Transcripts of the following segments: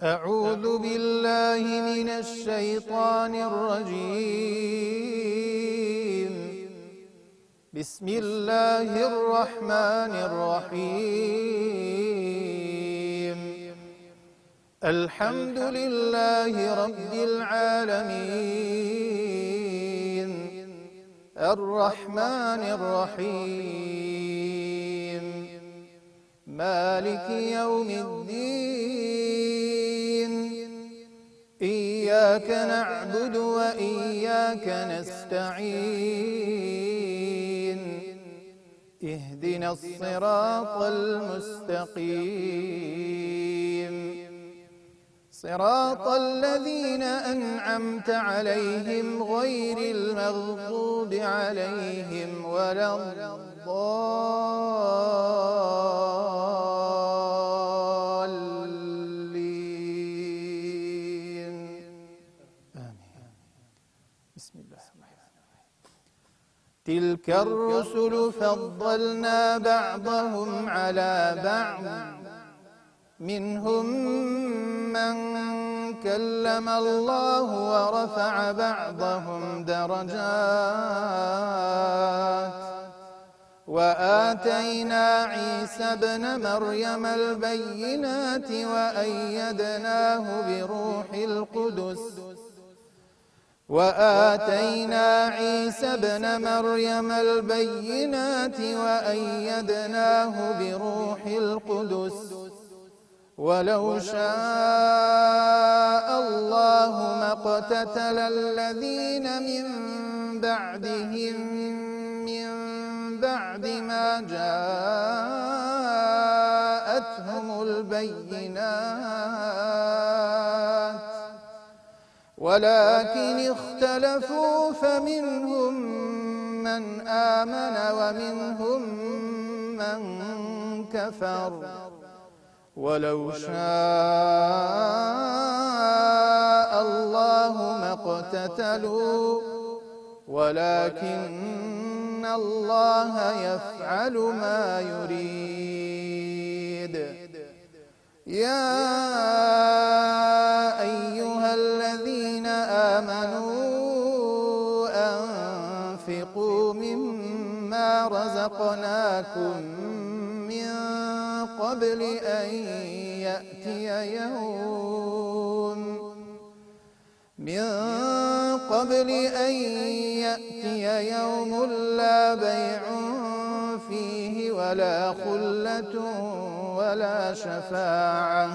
أعوذ بالله من الشيطان الرجيم. بسم الله الرحمن الرحيم. الحمد لله رب العالمين، الرحمن الرحيم، مالك يوم الدين. إياك نعبد وإياك نستعين. اهدنا الصراط المستقيم، صراط الذين أنعمت عليهم غير المغضوب عليهم ولا الضالين. آمين. بسم الله الرحمن الرحيم. تلك الرسل فضلنا بعضهم على بعض، منهم من كلم الله ورفع بعضهم درجات، وآتينا عيسى ابن مريم البينات وأيدناه بروح القدس. ولو شاء الله ما اقتتل الذين من بعدهم من بعد ما جاءتهم البينات، ولكن اختلفوا فمنهم من آمن ومنهم من كفر. ولو شاء الله ما اقتتلوا ولكن الله يفعل ما يريد. يا أيها الذين آمنوا أنفقوا مما رزقناكم من قبل أن يأتي يوم لا بيع فيه ولا خلة ولا شفاعة،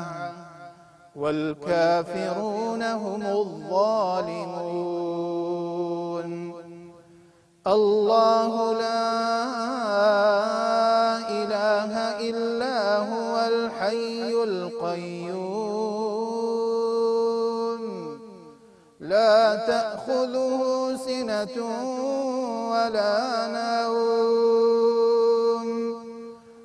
والكافرون هم الظالمون. الله لا إله إلا هو الحي القيوم، لا تأخذه سنة ولا نوم،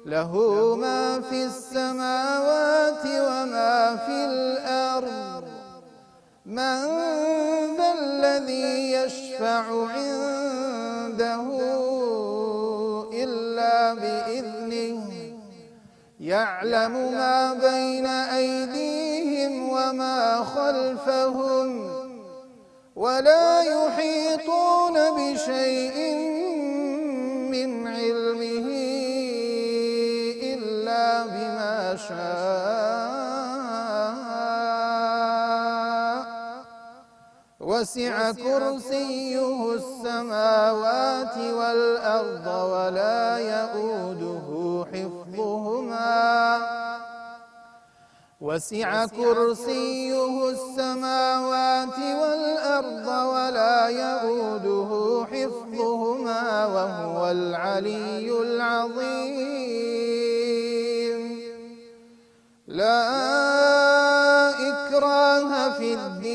له ما في السماوات وما في الأرض. من ذا الذي يشفع عنده إلا بإذنه، يعلم ما بين أيديهم وما خلفهم، ولا يحيطون بشيء من علمه إلا بما شاء. وسع كرسيه السماوات والأرض ولا يؤوده حفظهما. وسع كرسيه السماوات والأرض ولا يؤوده حفظهما وهو العلي العظيم. لا إكراه في الدين،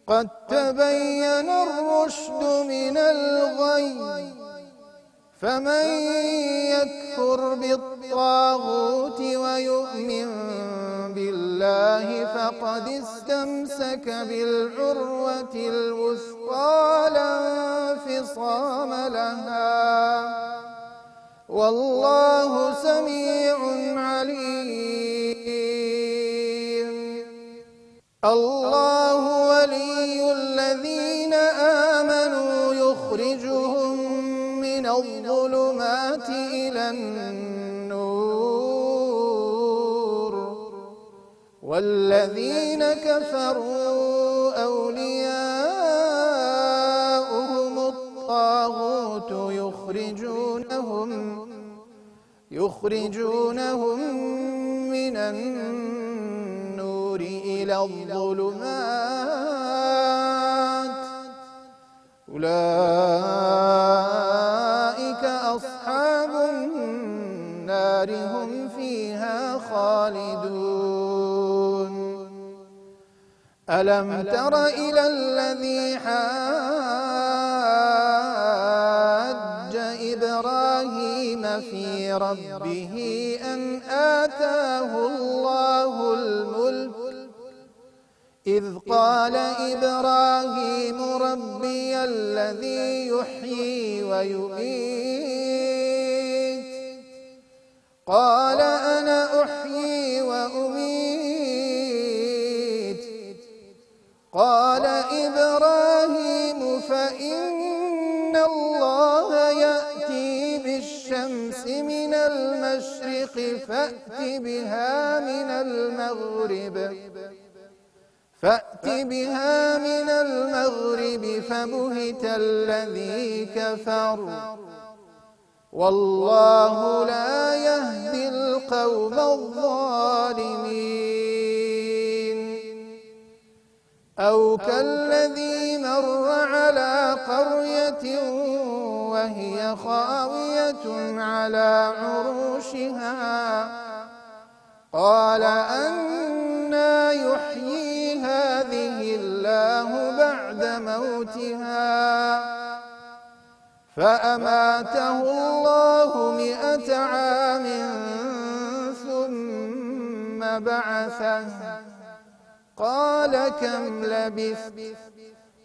قد تبين الرشد من الغي. فمن يكفر بالطاغوت ويؤمن بالله فقد استمسك بالعروة الوثقى لا انفصام لها، والله سميع الله ولي الذين آمنوا يخرجهم من الظلمات إلى النور، والذين كفروا أولياؤهم الطاغوت يخرجونهم من النور إلى الظلمات، أولئك أصحاب النار هم فيها خالدون. ألم تر إلى الذي حاج إبراهيم في ربه أن آتاه الله الملك، إذ قال إبراهيم ربي الذي يحيي ويميت، قال أنا أحيي وأميت، قال إبراهيم فإن الله يأتي بالشمس من المشرق فأت بها من المغرب فبهت الذي كفر، والله لا يهدي القوم الظالمين. أو كالذي مر على قرية وهي خاوية على عروشها، قال أنى يحيي هذه الله بعد موتها، فأماته الله 100 عام ثم بعثه، قال كم لبثت؟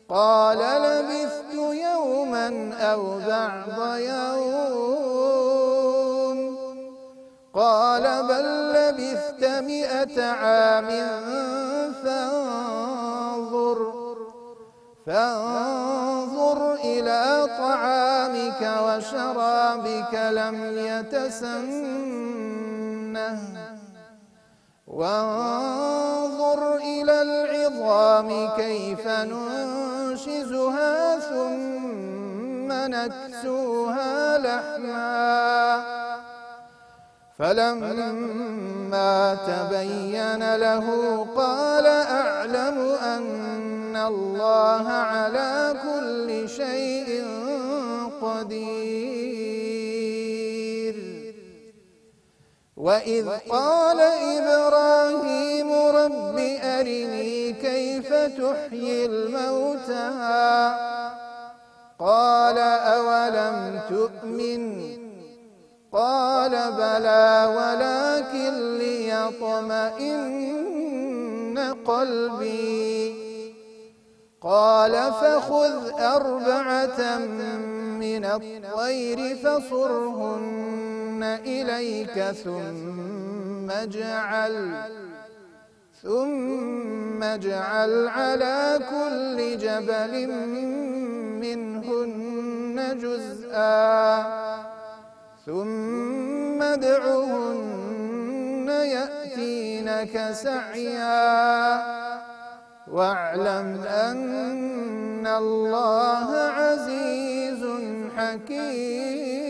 قال لبثت يوما أو بعض يوم، قال بل لبثت 100 عام فانظر إلى طعامك وشرابك لم يتسنه، وانظر إلى العظام كيف ننشزها ثم نكسوها لحما، فلما تبين له قال أعلم أن الله على كل شيء قدير. وإذ قال إبراهيم رب أرني كيف تحيي الموتى، قال أولم تؤمن؟ قال بلى ولكن ليطمئن قلبي، قال فخذ 4 من الطير فصرهن إليك ثم اجعل على كل جبل منهن جزءا، ثم ادعهن يأتينك سعيا، واعلم أن الله عزيز حكيم.